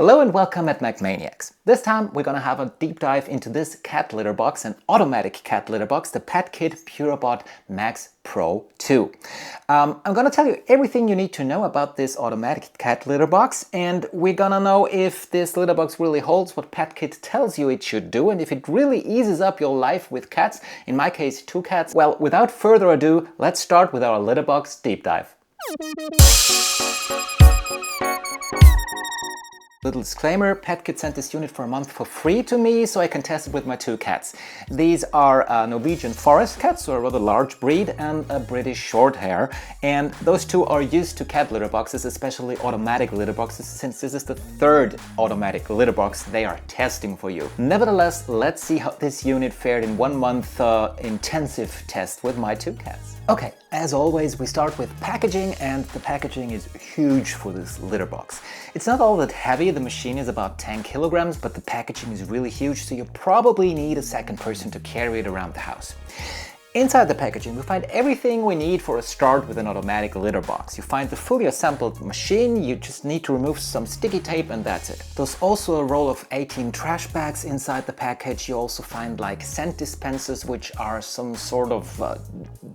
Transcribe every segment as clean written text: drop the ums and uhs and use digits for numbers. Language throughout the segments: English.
Hello and welcome at Macmaniacs. This time we're gonna have a deep dive into this cat litter box, an automatic cat litter box, the Petkit Purobot Max Pro 2. I'm gonna tell you everything you need to know about this automatic cat litter box, and we're gonna know if this litter box really holds what Petkit tells you it should do, and if it really eases up your life with cats, in my case 2 cats. Well, without further ado, let's start with our litter box deep dive. Little disclaimer, Petkit sent this unit for a month for free to me so I can test it with my 2 cats. These are Norwegian forest cats, so a rather large breed, and a British Shorthair. And those 2 are used to cat litter boxes, especially automatic litter boxes, since this is the 3rd automatic litter box they are testing for you. Nevertheless, let's see how this unit fared in 1 month intensive test with my 2 cats. Okay, as always, we start with packaging, and the packaging is huge for this litter box. It's not all that heavy, the machine is about 10 kilograms, but the packaging is really huge, so you probably need a second person to carry it around the house. Inside the packaging, we find everything we need for a start with an automatic litter box. You find the fully assembled machine, you just need to remove some sticky tape and that's it. There's also a roll of 18 trash bags inside the package. You also find like scent dispensers, which are some sort of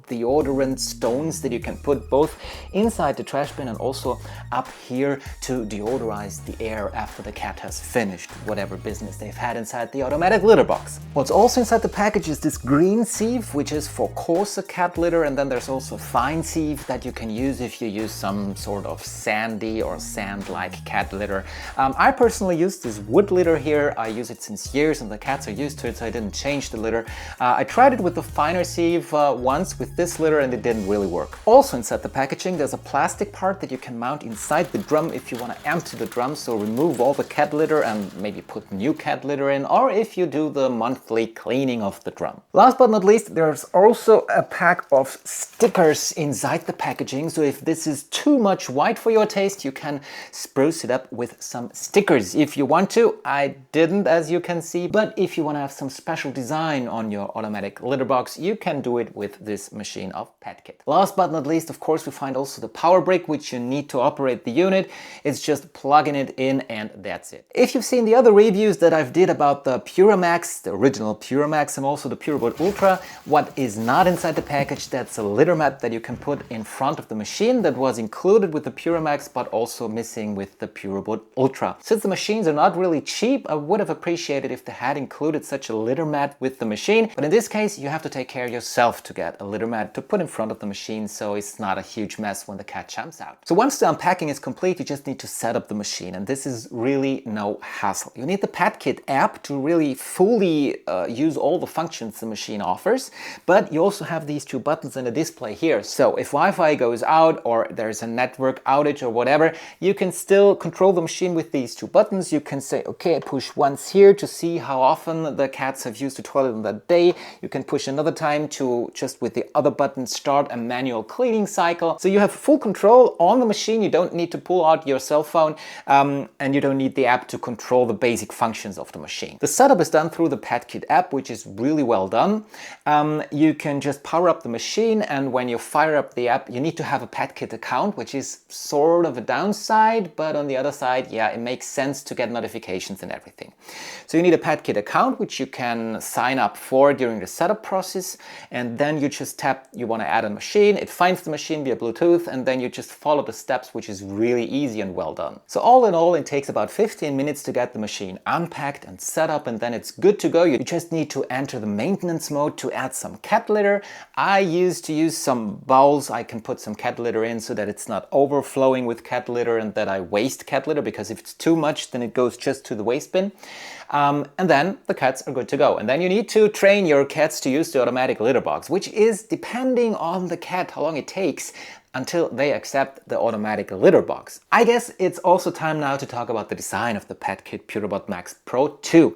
deodorant stones that you can put both inside the trash bin and also up here to deodorize the air after the cat has finished whatever business they've had inside the automatic litter box. What's also inside the package is this green sieve, which is for coarser cat litter, and then there's also fine sieve that you can use if you use some sort of sandy or sand-like cat litter. I personally use this wood litter here. I use it since years and the cats are used to it, so I didn't change the litter. I tried it with the finer sieve once with this litter and it didn't really work. Also inside the packaging there's a plastic part that you can mount inside the drum if you want to empty the drum, so remove all the cat litter and maybe put new cat litter in, or if you do the monthly cleaning of the drum. Last but not least, there's also a pack of stickers inside the packaging, so if this is too much white for your taste, you can spruce it up with some stickers if you want to. I didn't, as you can see, but if you want to have some special design on your automatic litter box, you can do it with this machine of Petkit. Last but not least, of course, we find also the power brick, which you need to operate the unit. It's just plugging it in and that's it. If you've seen the other reviews that I've did about the Puramax, the original Puramax, and also the Purobot Ultra, what is not inside the package, that's a litter mat that you can put in front of the machine that was included with the Puramax but also missing with the Purobot Ultra. Since the machines are not really cheap, I would have appreciated if they had included such a litter mat with the machine, but in this case you have to take care yourself to get a litter mat to put in front of the machine so it's not a huge mess when the cat jumps out. So once the unpacking is complete, you just need to set up the machine, and this is really no hassle. You need the Petkit app to really fully use all the functions the machine offers, but you also have these 2 buttons and a display here. So if Wi-Fi goes out or there's a network outage or whatever, you can still control the machine with these 2 buttons. You can say, okay, I push once here to see how often the cats have used the toilet on that day. You can push another time to just with the other button start a manual cleaning cycle. So you have full control on the machine. You don't need to pull out your cell phone and you don't need the app to control the basic functions of the machine. The setup is done through the Petkit app, which is really well done. You can just power up the machine, and when you fire up the app, you need to have a Petkit account, which is sort of a downside, but on the other side, yeah, it makes sense to get notifications and everything. So you need a Petkit account, which you can sign up for during the setup process, and then you just tap, you want to add a machine, it finds the machine via Bluetooth, and then you just follow the steps, which is really easy and well done. So all in all, it takes about 15 minutes to get the machine unpacked and set up, and then it's good to go. You just need to enter the maintenance mode to add some cat litter. I used to use some bowls I can put some cat litter in so that it's not overflowing with cat litter and that I waste cat litter, because if it's too much then it goes just to the waste bin. And then the cats are good to go. And then you need to train your cats to use the automatic litter box, which is depending on the cat how long it takes until they accept the automatic litter box. I guess it's also time now to talk about the design of the Petkit Purobot Max Pro 2.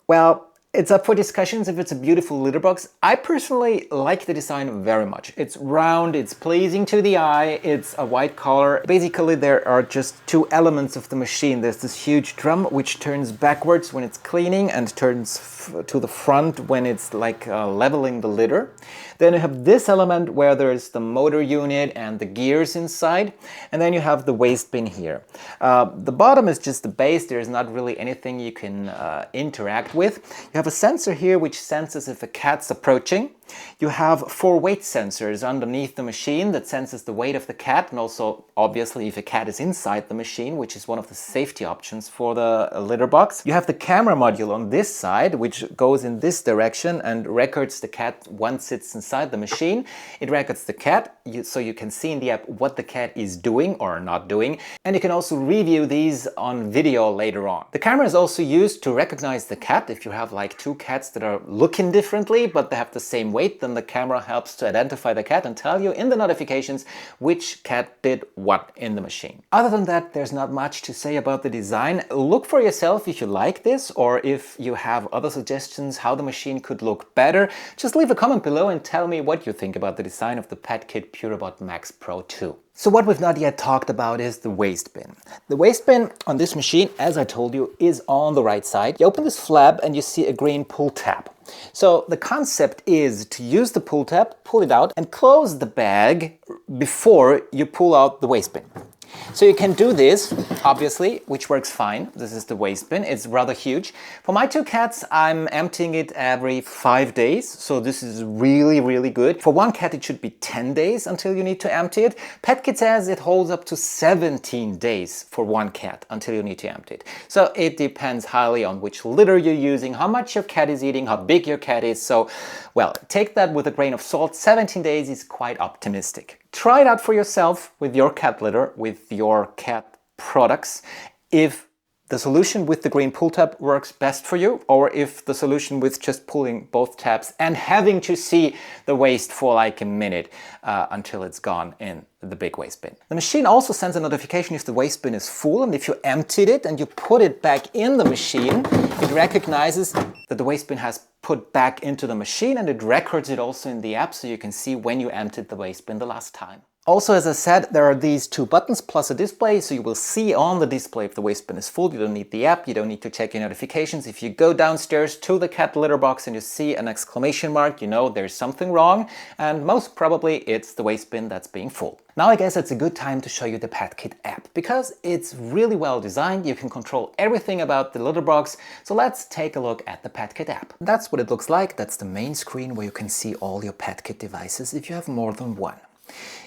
Well, it's up for discussions if it's a beautiful litter box. I personally like the design very much. It's round, it's pleasing to the eye, it's a white color. Basically there are just 2 elements of the machine. There's this huge drum which turns backwards when it's cleaning and turns to the front when it's like leveling the litter. Then you have this element where there's the motor unit and the gears inside. And then you have the waste bin here. The bottom is just the base. There's not really anything you can interact with. You have a sensor here which senses if a cat's approaching. You have 4 weight sensors underneath the machine that senses the weight of the cat, and also obviously if a cat is inside the machine, which is one of the safety options for the litter box. You have the camera module on this side, which goes in this direction and records the cat once it's inside the machine. It records the cat, so you can see in the app what the cat is doing or not doing, and you can also review these on video later on. The camera is also used to recognize the cat. If you have like 2 cats that are looking differently but they have the same weight, then the camera helps to identify the cat and tell you in the notifications which cat did what in the machine. Other than that, there's not much to say about the design. Look for yourself if you like this, or if you have other suggestions how the machine could look better. Just leave a comment below and tell me what you think about the design of the Petkit Purobot Max Pro 2. So what we've not yet talked about is the waste bin. The waste bin on this machine, as I told you, is on the right side. You open this flap and you see a green pull tab. So the concept is to use the pull tab, pull it out and close the bag before you pull out the waste bin. So you can do this, obviously, which works fine. This is the waste bin. It's rather huge. For my 2 cats, I'm emptying it every 5 days. So this is really, really good. For 1 cat, it should be 10 days until you need to empty it. Petkit says it holds up to 17 days for 1 cat until you need to empty it. So it depends highly on which litter you're using, how much your cat is eating, how big your cat is. So, well, take that with a grain of salt. 17 days is quite optimistic. Try it out for yourself with your cat litter, with your cat products, if the solution with the green pull tab works best for you, or if the solution with just pulling both tabs and having to see the waste for like a minute until it's gone in the big waste bin. The machine also sends a notification if the waste bin is full, and if you emptied it and you put it back in the machine, it recognizes that the waste bin has put back into the machine, and it records it also in the app so you can see when you emptied the waste bin the last time. Also, as I said, there are these 2 buttons plus a display, so you will see on the display if the waste bin is full. You don't need the app, you don't need to check your notifications. If you go downstairs to the cat litter box and you see an exclamation mark, you know there's something wrong, and most probably it's the waste bin that's being full. Now I guess it's a good time to show you the Petkit app, because it's really well designed. You can control everything about the litter box. So let's take a look at the Petkit app. That's what it looks like. That's the main screen where you can see all your Petkit devices if you have more than 1.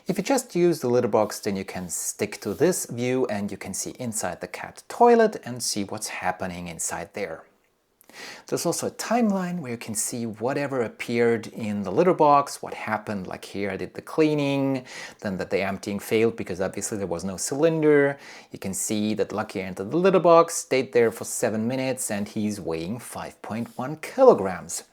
If you just use the litter box, then you can stick to this view and you can see inside the cat toilet and see what's happening inside there. There's also a timeline where you can see whatever appeared in the litter box, what happened, like here I did the cleaning, then that the emptying failed because obviously there was no cylinder. You can see that Lucky entered the litter box, stayed there for 7 minutes, and he's weighing 5.1 kilograms.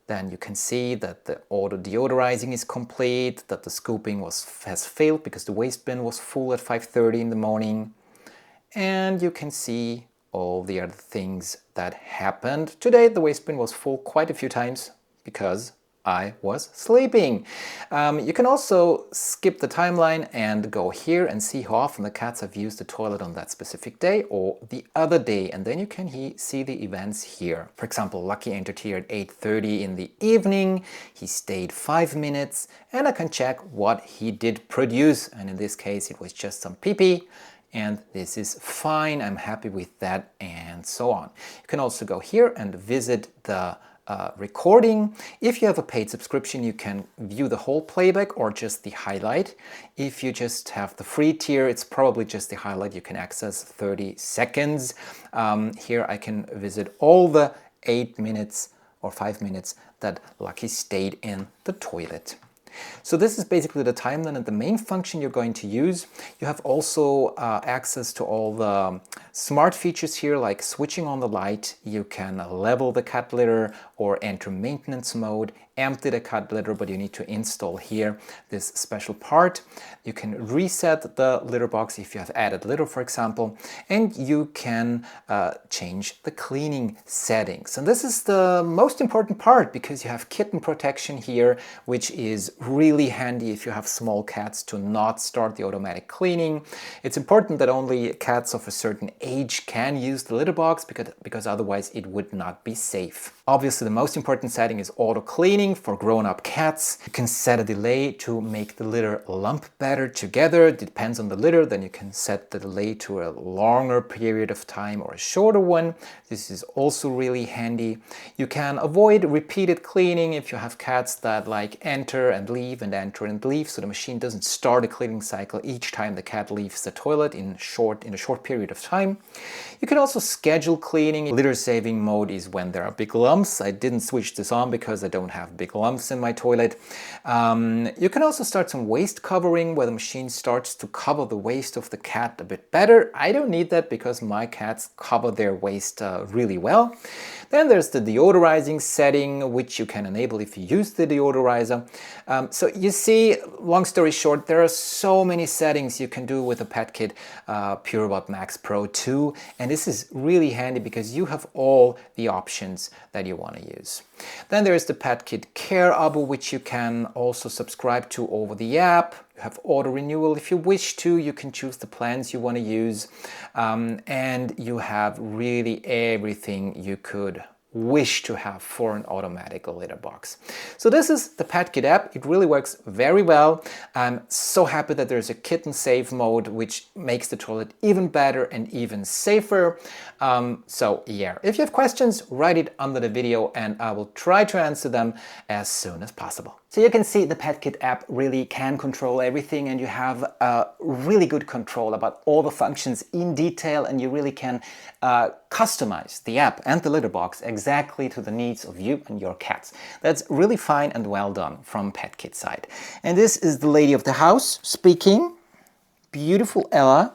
Then you can see that the auto deodorizing is complete, that the scooping has failed because the waste bin was full at 5:30 in the morning. And you can see all the other things that happened. Today the waste bin was full quite a few times because I was sleeping. You can also skip the timeline and go here and see how often the cats have used the toilet on that specific day or the other day, and then you can see the events here. For example, Lucky entered here at 8:30 in the evening, he stayed 5 minutes, and I can check what he did produce, and in this case it was just some pee-pee, and this is fine, I'm happy with that, and so on. You can also go here and visit the recording. If you have a paid subscription, you can view the whole playback or just the highlight. If you just have the free tier, it's probably just the highlight. You can access 30 seconds. Here I can visit all the 8 minutes or 5 minutes that Lucky stayed in the toilet. So this is basically the timeline and the main function you're going to use. You have also access to all the smart features here, like switching on the light. You can level the cat litter or enter maintenance mode, empty the cat litter, but you need to install here this special part. You can reset the litter box if you have added litter, for example, and you can change the cleaning settings. And this is the most important part because you have kitten protection here, which is really handy if you have small cats to not start the automatic cleaning. It's important that only cats of a certain age can use the litter box because otherwise it would not be safe. Obviously, the most important setting is auto cleaning. cleaning for grown-up cats. You can set a delay to make the litter lump better together. It depends on the litter. Then you can set the delay to a longer period of time or a shorter one. This is also really handy. You can avoid repeated cleaning if you have cats that like enter and leave and enter and leave, so the machine doesn't start a cleaning cycle each time the cat leaves the toilet in a short period of time. You can also schedule cleaning. Litter saving mode is when there are big lumps. I didn't switch this on because I don't have big lumps in my toilet. You can also start some waste covering, where the machine starts to cover the waste of the cat a bit better. I don't need that because my cats cover their waste really well. Then there's the deodorizing setting, which you can enable if you use the deodorizer. So you see, long story short, there are so many settings you can do with the Petkit Purobot Max Pro 2, and this is really handy because you have all the options that you want to use. Then there is the Petkit Care Abo, which you can also subscribe to over the app. You have auto renewal if you wish to. You can choose the plans you want to use, and you have really everything you could wish to have for an automatic litter box. So this is the Petkit app. It really works very well. I'm so happy that there's a kitten safe mode, which makes the toilet even better and even safer. So yeah, if you have questions, write it under the video and I will try to answer them as soon as possible. So you can see the Petkit app really can control everything, and you have really good control about all the functions in detail, and you really can customize the app and the litter box exactly to the needs of you and your cats. That's really fine and well done from Petkit side. And this is the lady of the house speaking. Beautiful Ella.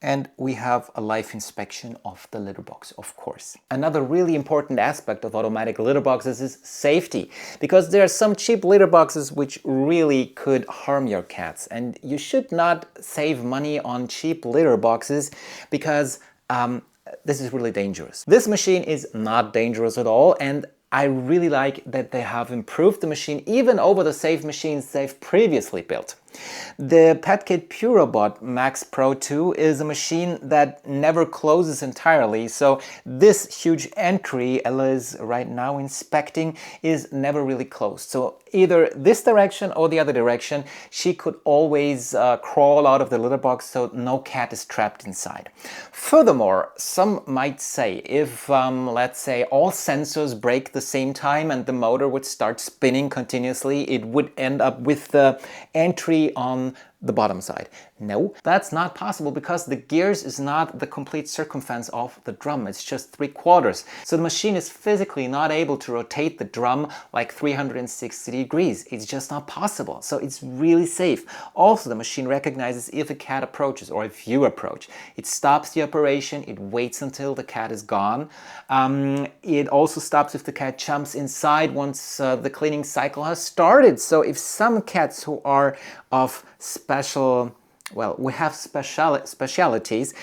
And we have a live inspection of the litter box, of course. Another really important aspect of automatic litter boxes is safety, because there are some cheap litter boxes which really could harm your cats, and you should not save money on cheap litter boxes because this is really dangerous. This machine is not dangerous at all, and I really like that they have improved the machine even over the safe machines they've previously built. The Petkit Purobot Max Pro 2 is a machine that never closes entirely, so this huge entry Ella is right now inspecting is never really closed. So either this direction or the other direction, she could always crawl out of the litter box, so no cat is trapped inside. Furthermore, some might say if, let's say, all sensors break at the same time and the motor would start spinning continuously, it would end up with the entry on the bottom side. No, that's not possible because the gears is not the complete circumference of the drum, it's just 3/4. So the machine is physically not able to rotate the drum like 360 degrees. It's just not possible. So it's really safe. Also, the machine recognizes if a cat approaches or if you approach. It stops the operation, it waits until the cat is gone. It also stops if the cat jumps inside once the cleaning cycle has started. So if some cats who are of special, well, we have specialities,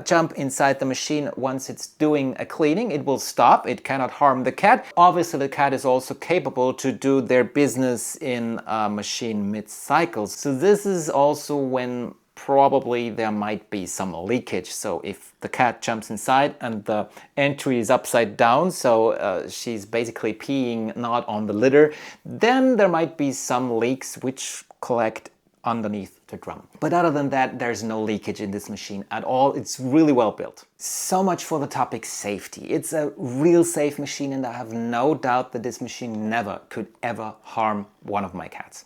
jump inside the machine once it's doing a cleaning, it will stop, it cannot harm the cat. Obviously the cat is also capable to do their business in a machine mid-cycle. So this is also when probably there might be some leakage. So if the cat jumps inside and the entry is upside down, so she's basically peeing not on the litter, then there might be some leaks which collect underneath the drum. But other than that, there's no leakage in this machine at all. It's really well built. So much for the topic safety. It's a real safe machine, and I have no doubt that this machine never could ever harm one of my cats.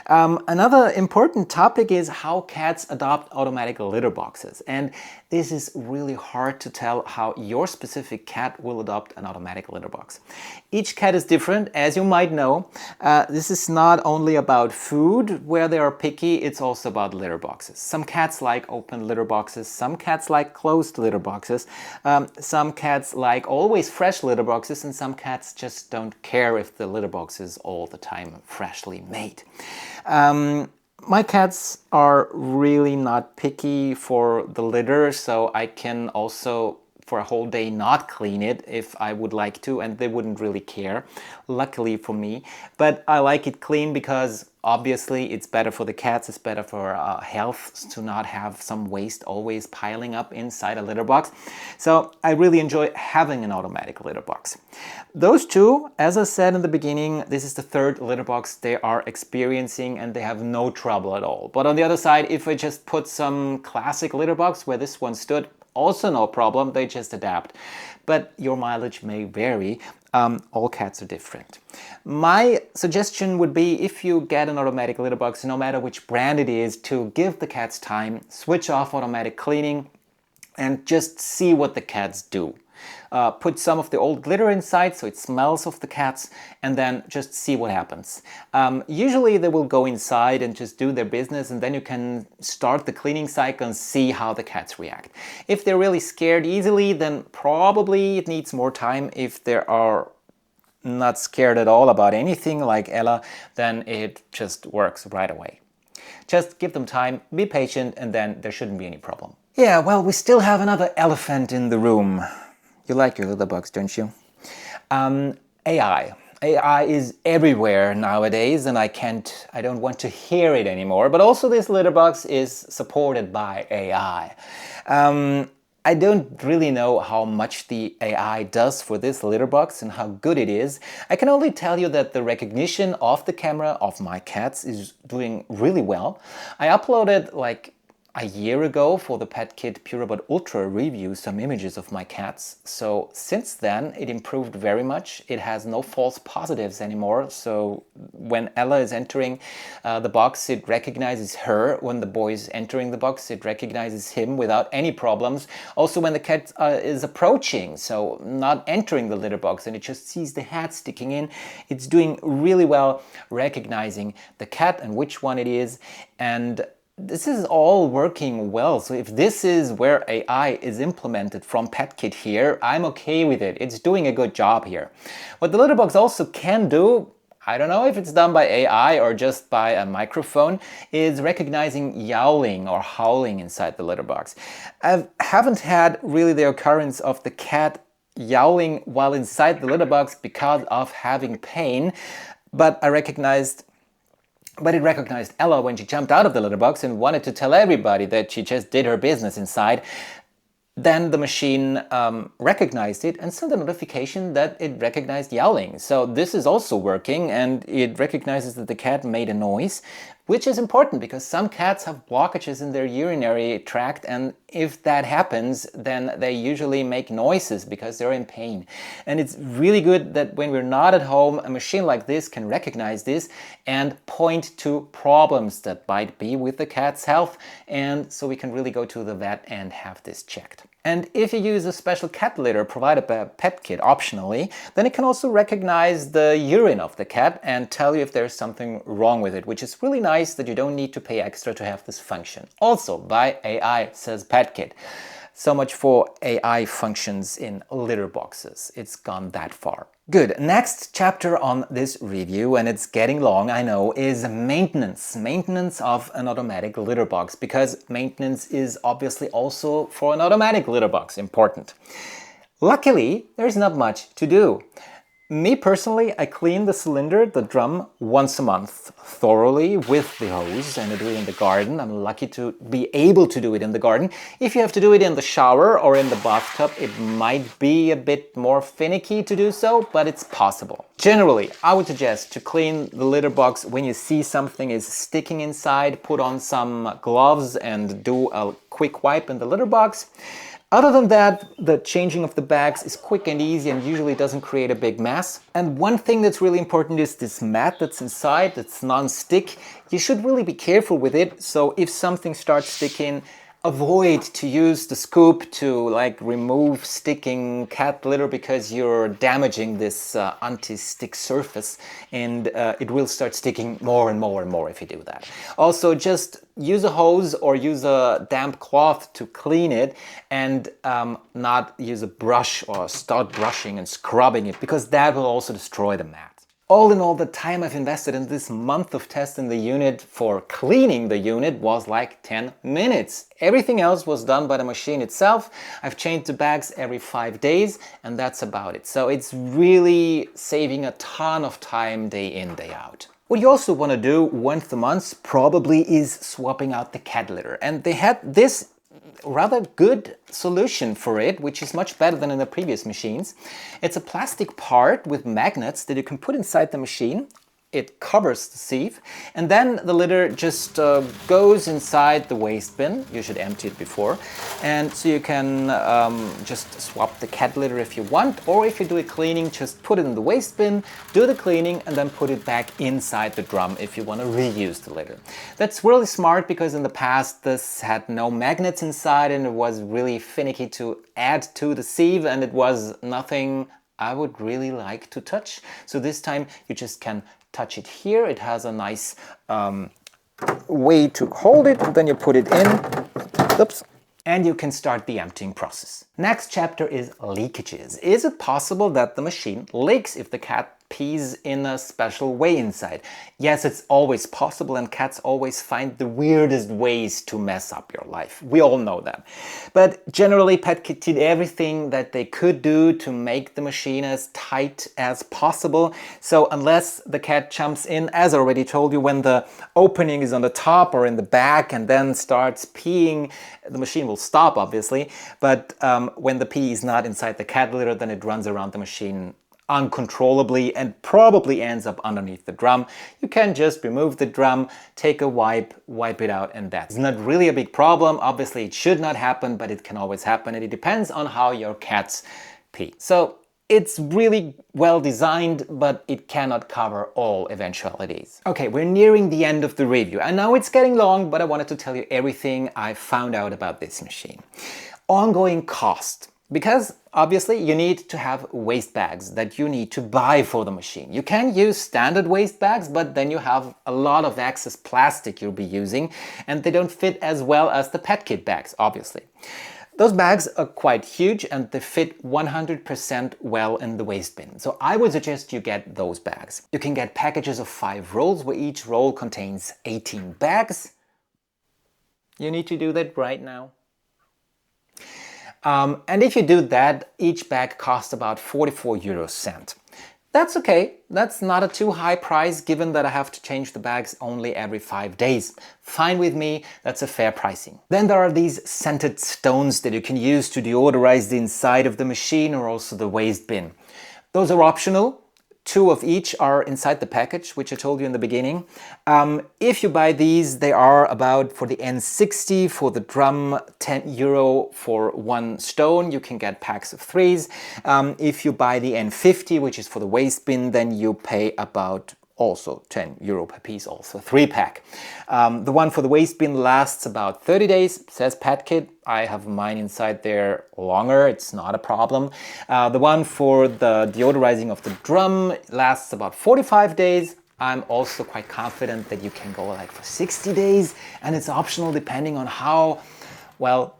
Another important topic is how cats adopt automatic litter boxes. And this is really hard to tell how your specific cat will adopt an automatic litter box. Each cat is different, as you might know. This is not only about food, where they are picky, it's also about litter boxes. Some cats like open litter boxes, some cats like closed litter boxes, some cats like always fresh litter boxes, and some cats just don't care if the litter box is all the time freshly made. My cats are really not picky for the litter, so I can also for a whole day not clean it if I would like to, and they wouldn't really care, luckily for me. But I like it clean because Obviously, it's better for the cats, it's better for health to not have some waste always piling up inside a litter box. So I really enjoy having an automatic litter box. Those two, as I said in the beginning, this is the third litter box they are experiencing and they have no trouble at all. But on the other side, if I just put some classic litter box where this one stood, also no problem, they just adapt. But your mileage may vary. All cats are different. My suggestion would be, if you get an automatic litter box, no matter which brand it is, to give the cats time, switch off automatic cleaning, and just see what the cats do. Put some of the old litter inside so it smells of the cats, and then just see what happens. Usually they will go inside and just do their business, and then you can start the cleaning cycle and see how the cats react. If they're really scared easily, then probably it needs more time. If they are not scared at all about anything like Ella, then it just works right away. Just give them time, be patient, and then there shouldn't be any problem. Yeah, well, we still have another elephant in the room. You like your litter box, don't you? AI. AI is everywhere nowadays, and I don't want to hear it anymore. But also this litter box is supported by AI. I don't really know how much the AI does for this litter box and how good it is. I can only tell you that the recognition of the camera of my cats is doing really well. I uploaded like a year ago for the Petkit Purobot Ultra review some images of my cats. So since then it improved very much. It has no false positives anymore. So when Ella is entering the box, it recognizes her. When the boy is entering the box, it recognizes him without any problems. Also when the cat is approaching, so not entering the litter box, and it just sees the hat sticking in, it's doing really well recognizing the cat and which one it is. And this is all working well. So if this is where AI is implemented from Petkit here, I'm okay with it. It's doing a good job here. What the litter box also can do, I don't know if it's done by AI or just by a microphone, is recognizing yowling or howling inside the litter box. I haven't had really the occurrence of the cat yowling while inside the litter box because of having pain, but it recognized Ella when she jumped out of the litter box and wanted to tell everybody that she just did her business inside. Then the machine recognized it and sent a notification that it recognized yowling. So this is also working, and it recognizes that the cat made a noise, which is important because some cats have blockages in their urinary tract, and if that happens, then they usually make noises because they're in pain. And it's really good that when we're not at home, a machine like this can recognize this and point to problems that might be with the cat's health, and so we can really go to the vet and have this checked. And if you use a special cat litter provided by Petkit optionally, then it can also recognize the urine of the cat and tell you if there's something wrong with it, which is really nice that you don't need to pay extra to have this function. Also by AI, says Petkit. So much for AI functions in litter boxes. It's gone that far. Good. Next chapter on this review, and it's getting long, I know, is maintenance. Maintenance of an automatic litter box, because maintenance is obviously also for an automatic litter box important. Luckily, there's not much to do. Me personally, I clean the cylinder, the drum, once a month thoroughly with the hose, and I do it in the garden. I'm lucky to be able to do it in the garden. If you have to do it in the shower or in the bathtub, it might be a bit more finicky to do so, but it's possible. Generally, I would suggest to clean the litter box when you see something is sticking inside, put on some gloves and do a quick wipe in the litter box. Other than that, the changing of the bags is quick and easy and usually doesn't create a big mess. And one thing that's really important is this mat that's inside, that's non-stick. You should really be careful with it. So if something starts sticking, avoid to use the scoop to remove sticking cat litter, because you're damaging this anti-stick surface, and it will start sticking more and more and more if you do that. Also, just use a hose or use a damp cloth to clean it, and not use a brush or start brushing and scrubbing it, because that will also destroy the mat. All in all, the time I've invested in this month of testing the unit for cleaning the unit was like 10 minutes. Everything else was done by the machine itself. I've changed the bags every 5 days, and that's about it. So it's really saving a ton of time day in, day out. What you also want to do once a month probably is swapping out the cat litter. And they had this rather good solution for it, which is much better than in the previous machines. It's a plastic part with magnets that you can put inside the machine. It covers the sieve, and then the litter just goes inside the waste bin. You should empty it before. And so you can just swap the cat litter if you want, or if you do a cleaning, just put it in the waste bin, do the cleaning, and then put it back inside the drum if you want to reuse the litter. That's really smart because in the past this had no magnets inside and it was really finicky to add to the sieve, and it was nothing I would really like to touch. So this time you just can touch it here. It has a nice way to hold it, and then you put it in. Oops. And you can start the emptying process. Next chapter is leakages. Is it possible that the machine leaks if the cat pees in a special way inside? Yes, it's always possible, and cats always find the weirdest ways to mess up your life. We all know that. But generally, Petkit did everything that they could do to make the machine as tight as possible. So unless the cat jumps in, as I already told you, when the opening is on the top or in the back and then starts peeing, the machine will stop, obviously. But when the pee is not inside the cat litter, then it runs around the machine uncontrollably and probably ends up underneath the drum. You can just remove the drum, take a wipe it out, and that's not really a big problem. Obviously it should not happen, but it can always happen, and it depends on how your cats pee. So it's really well designed, but it cannot cover all eventualities. Okay, we're nearing the end of the review. I know it's getting long, but I wanted to tell you everything I found out about this machine. Ongoing cost. Because obviously you need to have waste bags that you need to buy for the machine. You can use standard waste bags, but then you have a lot of excess plastic you'll be using, and they don't fit as well as the Petkit bags, obviously. Those bags are quite huge and they fit 100% well in the waste bin. So I would suggest you get those bags. You can get packages of 5 rolls where each roll contains 18 bags. You need to do that right now. And if you do that, each bag costs about 44€. That's okay. That's not a too high price given that I have to change the bags only every 5 days. Fine with me, that's a fair pricing. Then there are these scented stones that you can use to deodorize the inside of the machine or also the waste bin. Those are optional. 2 of each are inside the package, which I told you in the beginning. If you buy these, they are about, for the N60, for the drum, €10 for 1 stone. You can get packs of 3s. If you buy the N50, which is for the waste bin, then you pay about also €10 per piece, also 3-pack. The one for the waste bin lasts about 30 days, says Petkit. I have mine inside there longer, it's not a problem. The one for the deodorizing of the drum lasts about 45 days. I'm also quite confident that you can go like for 60 days, and it's optional depending on how, well,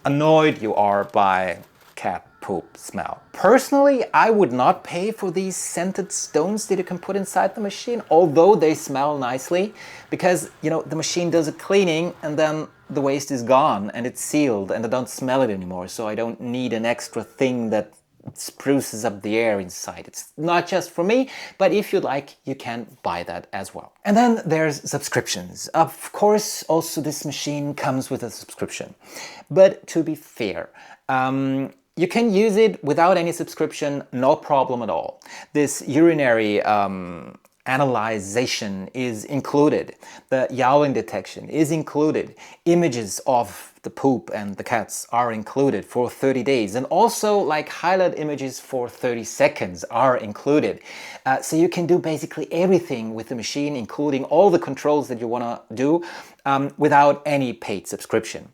annoyed you are by cat poop smell. Personally, I would not pay for these scented stones that you can put inside the machine, although they smell nicely, because, you know, the machine does a cleaning and then the waste is gone and it's sealed and I don't smell it anymore, so I don't need an extra thing that spruces up the air inside. It's not just for me, but if you'd like, you can buy that as well. And then there's subscriptions. Of course, also this machine comes with a subscription. But to be fair, you can use it without any subscription, no problem at all. This urinary analyzation is included. The yowling detection is included. Images of the poop and the cats are included for 30 days. And also like highlight images for 30 seconds are included. So you can do basically everything with the machine, including all the controls that you want to do without any paid subscription.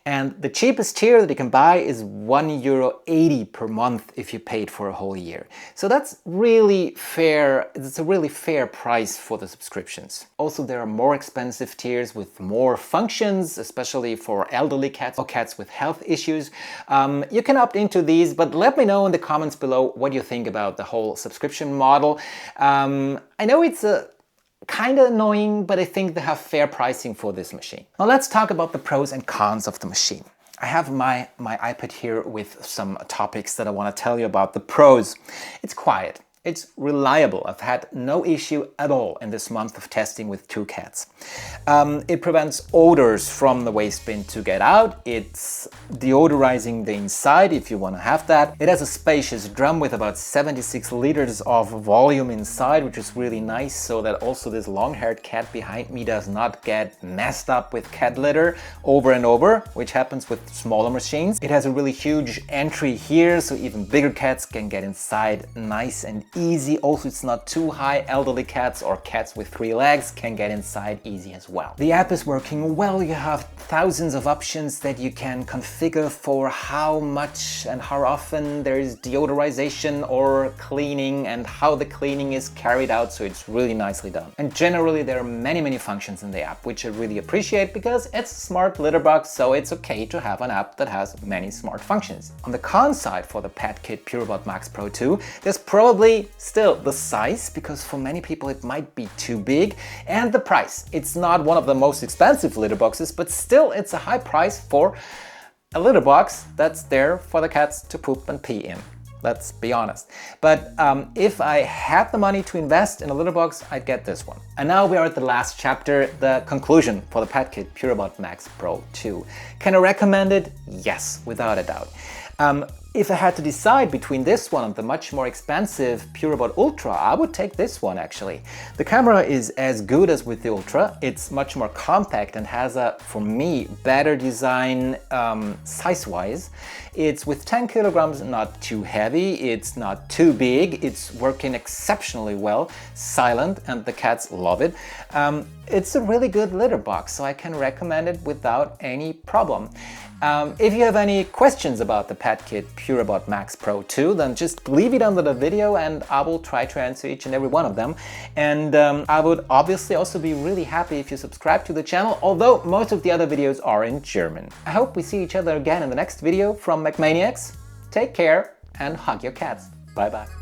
And the cheapest tier that you can buy is €1.80 per month if you paid for a whole year. So that's really fair. It's a really fair price for the subscriptions. Also, there are more expensive tiers with more functions, especially for elderly cats or cats with health issues. You can opt into these, but let me know in the comments below what you think about the whole subscription model. I know it's a kind of annoying, but I think they have fair pricing for this machine. Now let's talk about the pros and cons of the machine. I have my iPad here with some topics that I want to tell you about. The pros: it's quiet. It's reliable. I've had no issue at all in this month of testing with 2 cats. It prevents odors from the waste bin to get out. It's deodorizing the inside if you want to have that. It has a spacious drum with about 76 liters of volume inside, which is really nice, so that also this long-haired cat behind me does not get messed up with cat litter over and over, which happens with smaller machines. It has a really huge entry here, so even bigger cats can get inside nice and easy. Also, it's not too high. Elderly cats or cats with 3 legs can get inside easy as well. The app is working well. You have thousands of options that you can configure for how much and how often there is deodorization or cleaning and how the cleaning is carried out, so it's really nicely done. And generally there are many functions in the app, which I really appreciate because it's a smart litter box, so it's okay to have an app that has many smart functions. On the con side for the Petkit Purobot Max Pro 2, there's probably still the size, because for many people it might be too big, and the price. It's not one of the most expensive litter boxes, but still it's a high price for a litter box that's there for the cats to poop and pee in. Let's be honest. But if I had the money to invest in a litter box, I'd get this one. And now we are at the last chapter, the conclusion for the Petkit Purobot Max Pro 2. Can I recommend it? Yes, without a doubt. If I had to decide between this one and the much more expensive Purobot Ultra, I would take this one actually. The camera is as good as with the Ultra. It's much more compact and has a, for me, better design size-wise. It's with 10 kilograms, not too heavy, it's not too big, it's working exceptionally well, silent, and the cats love it. It's a really good litter box, so I can recommend it without any problem. If you have any questions about the Petkit Purobot Max Pro 2, then just leave it under the video and I will try to answer each and every one of them. And I would obviously also be really happy if you subscribe to the channel, although most of the other videos are in German. I hope we see each other again in the next video from macmaniacs. Take care and hug your cats. Bye bye.